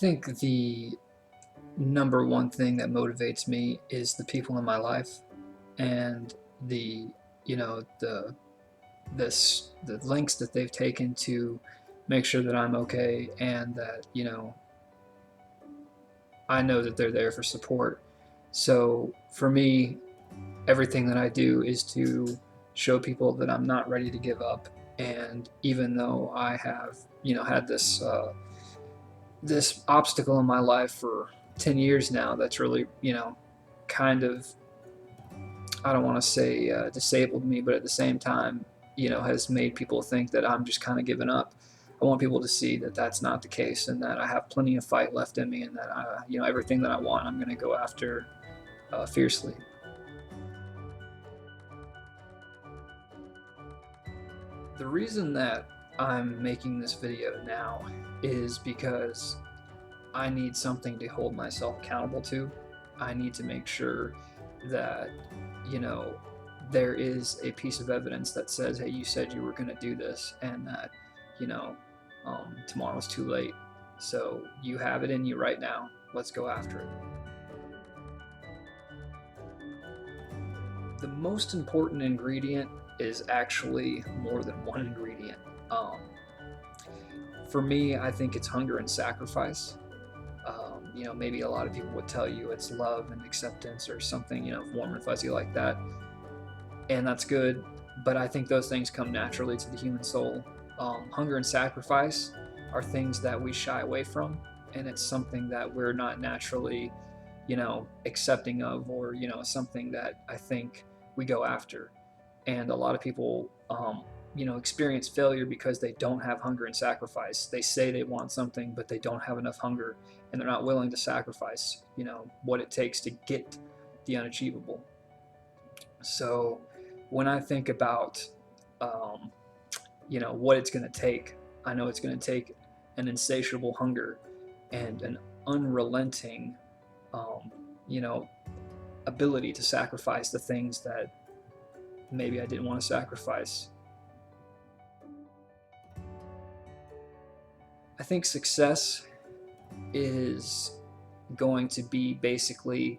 think the number one thing that motivates me is the people in my life and the you know the lengths that they've taken to make sure that I'm okay, and that I know that they're there for support. So for me, everything that I do is to show people that I'm not ready to give up. And even though I have had this obstacle in my life for 10 years now, that's really kind of, I don't want to say disabled me, but at the same time has made people think that I'm just kind of giving up. I want people to see that that's not the case, and that I have plenty of fight left in me, and that everything that I want, I'm going to go after fiercely. The reason that I'm making this video now is because I need something to hold myself accountable to. I need to make sure that, you know, there is a piece of evidence that says, hey, you said you were going to do this, and that, you know, tomorrow's too late. So you have it in you right now. Let's go after it. The most important ingredient is actually more than one ingredient. Um, for me, I think it's hunger and sacrifice. Maybe a lot of people would tell you it's love and acceptance or something, warm and fuzzy like that. And that's good, but I think those things come naturally to the human soul. Hunger and sacrifice are things that we shy away from, and it's something that we're not naturally, accepting of, or, something that I think we go after. And a lot of people, experience failure because they don't have hunger and sacrifice. They say they want something, but they don't have enough hunger, and they're not willing to sacrifice, what it takes to get the unachievable. So when I think about, what it's going to take, I know it's going to take an insatiable hunger and an unrelenting, um, you know, ability to sacrifice the things that maybe I didn't want to sacrifice. I think success is going to be basically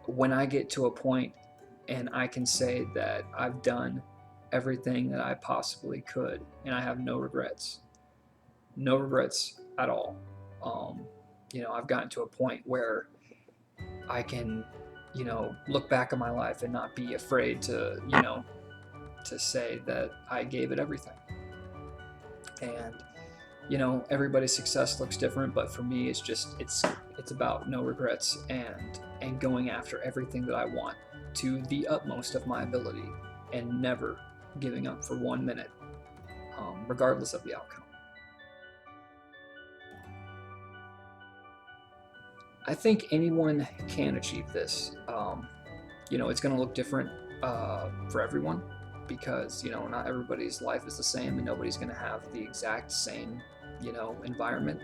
when I get to a point and I can say that I've done everything that I possibly could, and I have no regrets. No regrets at all. I've gotten to a point where I can, look back at my life and not be afraid to, to say that I gave it everything. And everybody's success looks different, but for me, it's about no regrets, and going after everything that I want to the utmost of my ability, and never giving up for 1 minute, regardless of the outcome. I think anyone can achieve this. It's going to look different for everyone, because not everybody's life is the same, and nobody's going to have the exact same environment.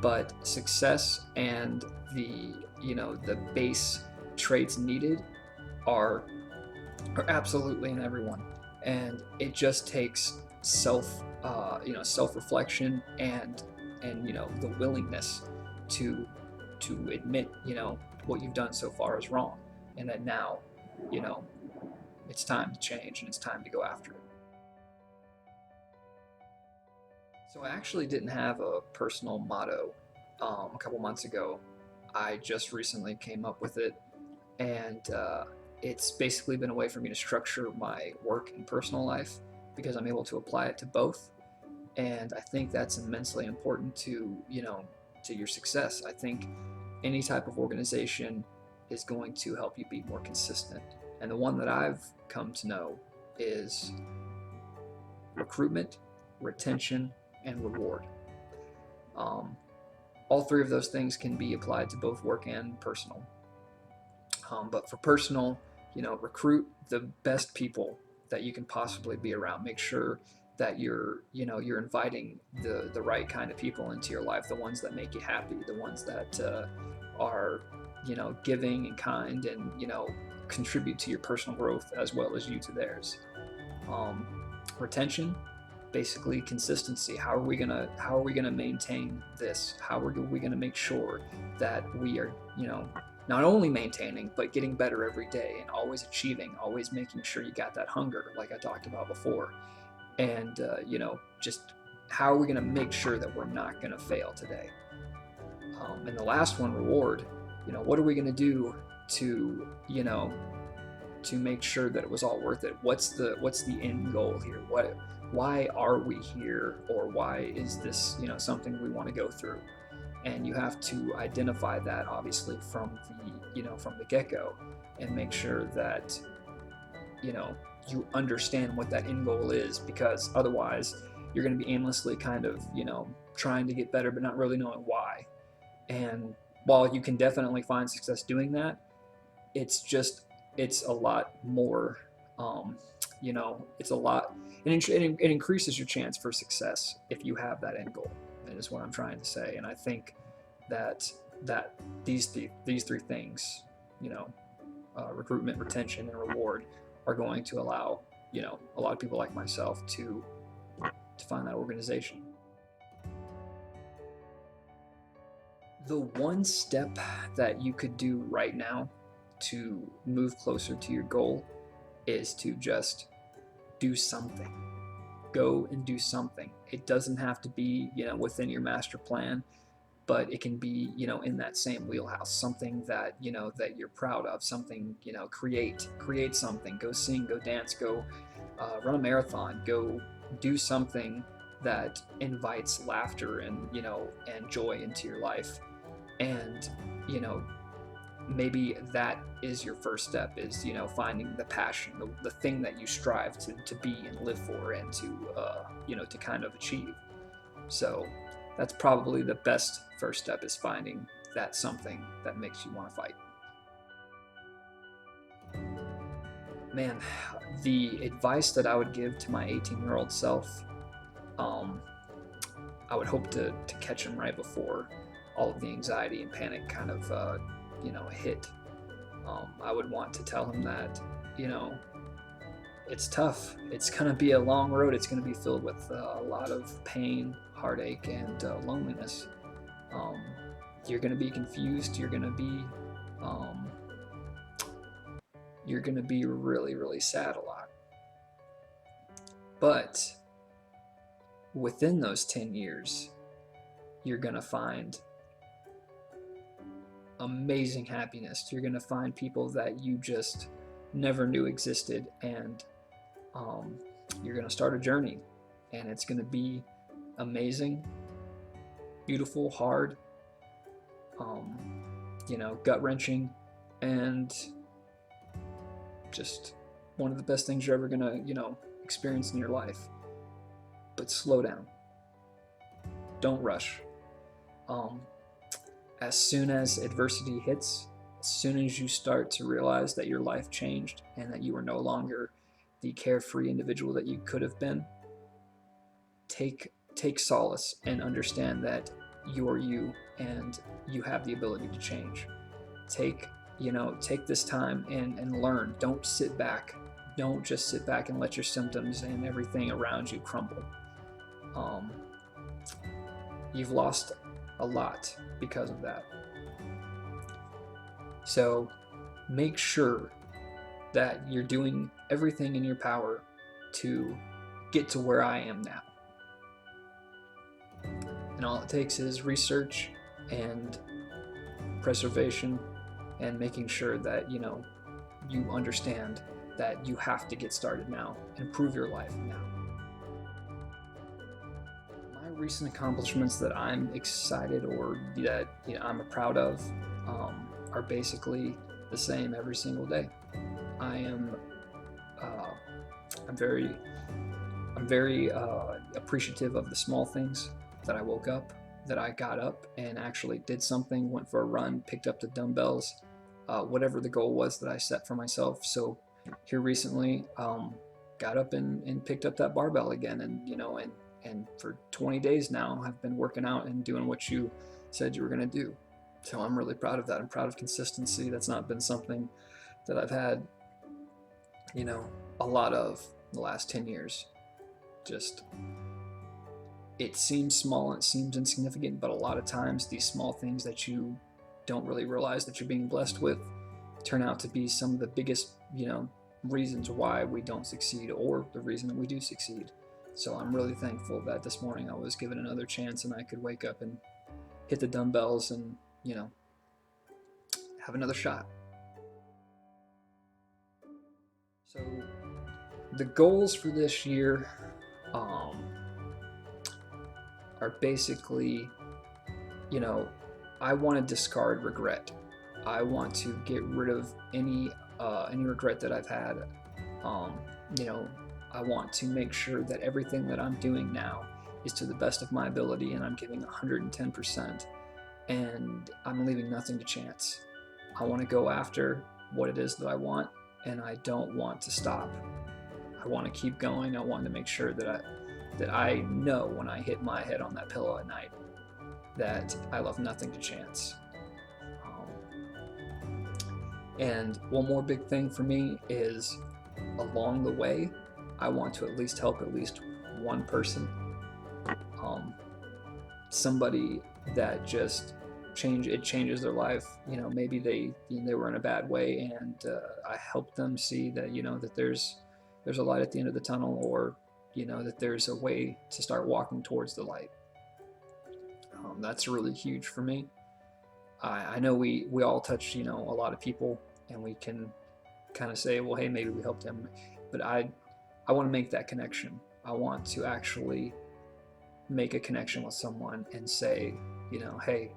But success and the base traits needed are absolutely in everyone, and it just takes self-reflection, and the willingness to admit what you've done so far is wrong, and that now you know it's time to change, and it's time to go after it. So I actually didn't have a personal motto a couple months ago. I just recently came up with it, and it's basically been a way for me to structure my work and personal life, because I'm able to apply it to both. And I think that's immensely important to your success. I think any type of organization is going to help you be more consistent. And the one that I've come to know is recruitment, retention, and reward. All three of those things can be applied to both work and personal. But for personal, recruit the best people that you can possibly be around. Make sure that you're inviting the right kind of people into your life, the ones that make you happy, the ones that are giving and kind, and contribute to your personal growth as well as you to theirs. Retention, basically consistency. How are we gonna maintain this? How are we gonna make sure that we are, not only maintaining but getting better every day and always achieving, always making sure you got that hunger, like I talked about before, and just how are we gonna make sure that we're not gonna fail today? And the last one, reward. What are we gonna do to to make sure that it was all worth it? What's the end goal here? Why are we here, or why is this something we want to go through? And you have to identify that, obviously, from the get-go, and make sure that you understand what that end goal is, because otherwise you're going to be aimlessly kind of trying to get better but not really knowing why. And while you can definitely find success doing that, it's a lot more, it's a lot, it increases your chance for success if you have that end goal. That is what I'm trying to say. And I think that these three things, recruitment, retention, and reward, are going to allow a lot of people like myself to find that organization. The one step that you could do right now to move closer to your goal is to just do something. Go and do something. It doesn't have to be, within your master plan, but it can be, in that same wheelhouse, something that, that you're proud of, something, create something, go sing, go dance, go run a marathon, go do something that invites laughter and, and joy into your life. And, maybe that is your first step, is finding the passion, the thing that you strive to be and live for, and to kind of achieve. So that's probably the best first step, is finding that something that makes you want to fight. Man, the advice that I would give to my 18-year-old self, I would hope to catch him right before all of the anxiety and panic kind of hit. I would want to tell him that it's tough. It's going to be a long road. It's going to be filled with a lot of pain, heartache, and loneliness. You're going to be confused. You're going to be really, really sad a lot. But within those 10 years, you're going to find amazing happiness. You're going to find people that you just never knew existed, and you're going to start a journey, and it's going to be amazing, beautiful, hard, gut-wrenching, and just one of the best things you're ever going to experience in your life. But slow down. Don't rush. As soon as adversity hits, as soon as you start to realize that your life changed and that you are no longer the carefree individual that you could have been, take solace and understand that you are you, and you have the ability to change. Take this time and learn. Don't sit back. Don't just sit back and let your symptoms and everything around you crumble. You've lost a lot because of that. So make sure that you're doing everything in your power to get to where I am now. And all it takes is research and preservation, and making sure that you understand that you have to get started now, improve your life now. My recent accomplishments that I'm excited, or that I'm proud of, are basically the same every single day. I'm very appreciative of the small things, that I woke up, that I got up and actually did something, went for a run, picked up the dumbbells, whatever the goal was that I set for myself. So here recently, got up and picked up that barbell again, and for 20 days now I've been working out and doing what you said you were going to do. So I'm really proud of that. I'm proud of consistency. That's not been something that I've had a lot of the last 10 years. just, it seems small and it seems insignificant, but a lot of times these small things that you don't really realize that you're being blessed with turn out to be some of the biggest, reasons why we don't succeed, or the reason that we do succeed. So I'm really thankful that this morning I was given another chance and I could wake up and hit the dumbbells and, have another shot. So the goals for this year are basically, I want to discard regret. I want to get rid of any regret that I've had. I want to make sure that everything that I'm doing now is to the best of my ability, and I'm giving 110%, and I'm leaving nothing to chance. I want to go after what it is that I want, and I don't want to stop. I want to keep going. I want to make sure that I know when I hit my head on that pillow at night that I left nothing to chance. And one more big thing for me is, along the way, I want to at least help at least one person. Somebody that just changes their life. Maybe they were in a bad way, and I help them see that that there's a light at the end of the tunnel, or that there's a way to start walking towards the light. That's really huge for me. I know we all touch a lot of people, and we can kind of say, well, hey, maybe we helped him, but I want to make that connection. I want to actually make a connection with someone and say, hey,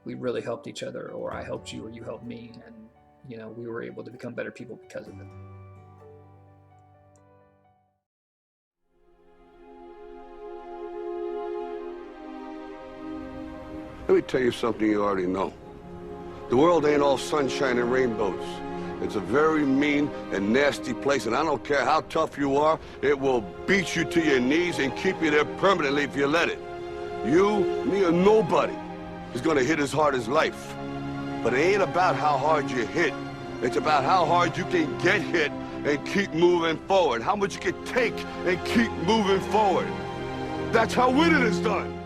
we really helped each other, or I helped you, or you helped me, and we were able to become better people because of it. Let me tell you something you already know. The world ain't all sunshine and rainbows. It's a very mean and nasty place, and I don't care how tough you are, it will beat you to your knees and keep you there permanently if you let it. You, me, or nobody is gonna hit as hard as life. But it ain't about how hard you hit. It's about how hard you can get hit and keep moving forward. How much you can take and keep moving forward. That's how winning is done.